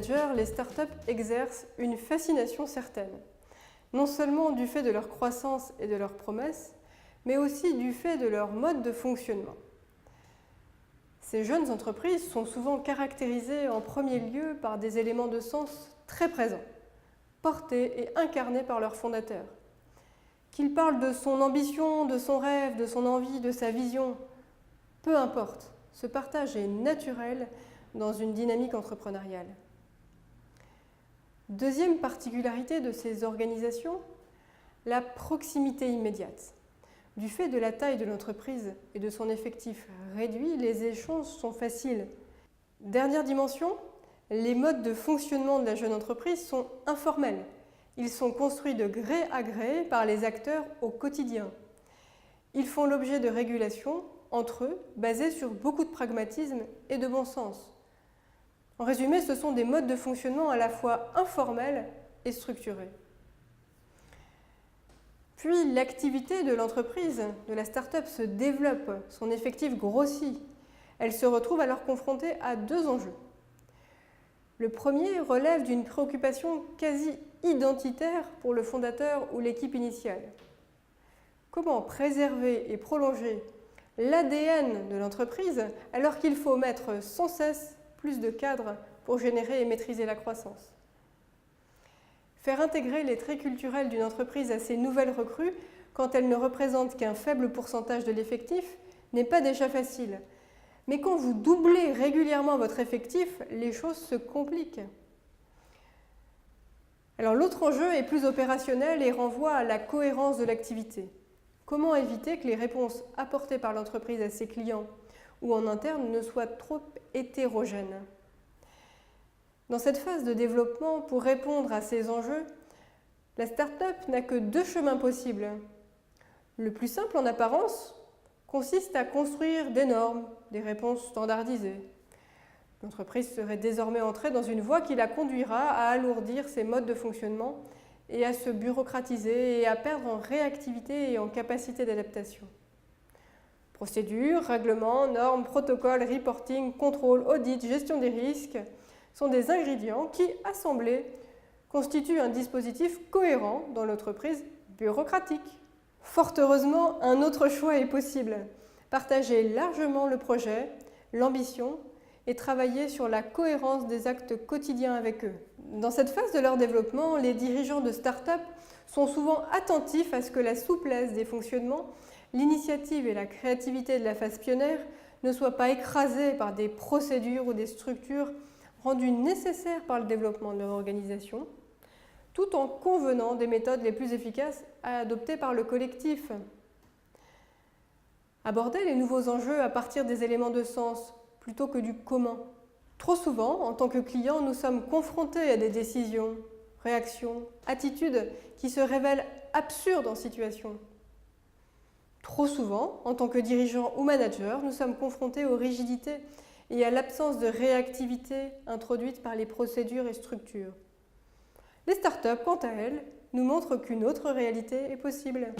managers, les startups exercent une fascination certaine, non seulement du fait de leur croissance et de leurs promesses, mais aussi du fait de leur mode de fonctionnement. Ces jeunes entreprises sont souvent caractérisées en premier lieu par des éléments de sens très présents, portés et incarnés par leur fondateur. Qu'il parle de son ambition, de son rêve, de son envie, de sa vision, peu importe, ce partage est naturel dans une dynamique entrepreneuriale. Deuxième particularité de ces organisations, la proximité immédiate. Du fait de la taille de l'entreprise et de son effectif réduit, les échanges sont faciles. Dernière dimension, les modes de fonctionnement de la jeune entreprise sont informels. Ils sont construits de gré à gré par les acteurs au quotidien. Ils font l'objet de régulations entre eux, basées sur beaucoup de pragmatisme et de bon sens. En résumé, ce sont des modes de fonctionnement à la fois informels et structurés. Puis l'activité de l'entreprise, de la start-up se développe, son effectif grossit. Elle se retrouve alors confrontée à deux enjeux. Le premier relève d'une préoccupation quasi identitaire pour le fondateur ou l'équipe initiale. Comment préserver et prolonger l'ADN de l'entreprise alors qu'il faut mettre sans cesse plus de cadres pour générer et maîtriser la croissance? Faire intégrer les traits culturels d'une entreprise à ces nouvelles recrues, quand elles ne représentent qu'un faible pourcentage de l'effectif, n'est pas déjà facile. Mais quand vous doublez régulièrement votre effectif, les choses se compliquent. Alors l'autre enjeu est plus opérationnel et renvoie à la cohérence de l'activité. Comment éviter que les réponses apportées par l'entreprise à ses clients ou en interne ne soient trop hétérogènes? Dans cette phase de développement, pour répondre à ces enjeux, la start-up n'a que deux chemins possibles. Le plus simple en apparence consiste à construire des normes, des réponses standardisées. L'entreprise serait désormais entrée dans une voie qui la conduira à alourdir ses modes de fonctionnement et à se bureaucratiser et à perdre en réactivité et en capacité d'adaptation. Procédures, règlements, normes, protocoles, reporting, contrôle, audit, gestion des risques sont des ingrédients qui, assemblés, constituent un dispositif cohérent dans l'entreprise bureaucratique. Fort heureusement, un autre choix est possible. Partager largement le projet, l'ambition et travailler sur la cohérence des actes quotidiens avec eux. Dans cette phase de leur développement, les dirigeants de start-up sont souvent attentifs à ce que la souplesse des fonctionnements, l'initiative et la créativité de la phase pionnière ne soient pas écrasées par des procédures ou des structures rendues nécessaires par le développement de leur organisation, tout en convenant des méthodes les plus efficaces à adopter par le collectif. Aborder les nouveaux enjeux à partir des éléments de sens plutôt que du comment. Trop souvent, en tant que client, nous sommes confrontés à des décisions, réactions, attitudes qui se révèlent absurdes en situation. Trop souvent, en tant que dirigeant ou manager, nous sommes confrontés aux rigidités et à l'absence de réactivité introduite par les procédures et structures. Les startups, quant à elles, nous montrent qu'une autre réalité est possible.